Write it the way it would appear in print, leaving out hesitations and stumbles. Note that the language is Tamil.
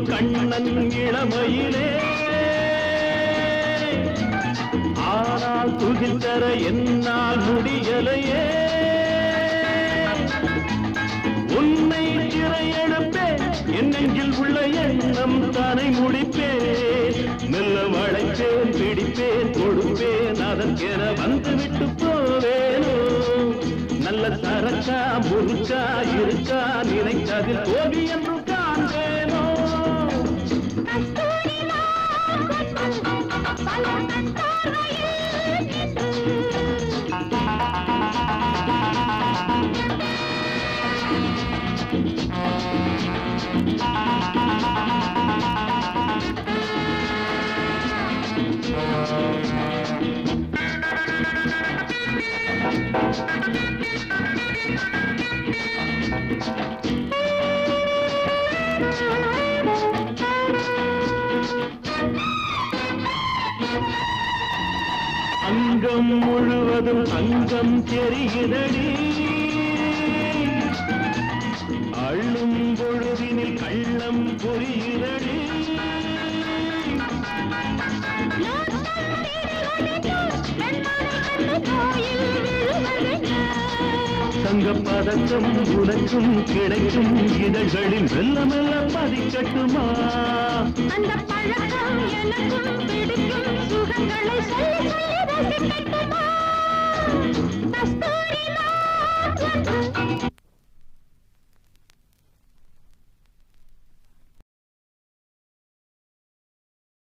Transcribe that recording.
கண்ணன் இளமையிலே ஆனால் துகில் தர என்னால் முடியலையே உன்னை சிறையெடுப்பேன் என் நெஞ்சில் உள்ள எண்ணம் தானை முடிப்பேன் மெல்ல வளைப்பேன் பிடிப்பேன் கொடுப்பேன் அதற்கென வந்துவிட்டு போவேனோ நல்ல சரக்கா முறுக்கா இருக்கா நினைத்ததில் தோல்வி என்று காண்பேனோ அங்கம் முழுவதும் அங்கம் தெரிகிறடி அள்ளும் பொழுதினில் கள்ளம் புரிகிறடி தங்க பதக்கம் உனக்கும் கிடைக்கும் இதழ்களில் மெல்ல மெல்ல பதிக்கட்டுமா அந்த பழக்கம் எனக்கும் பிடிக்கும் சுகங்களை சொல்லி சொல்லி ரசிக்கட்டுமா கஸ்தூரி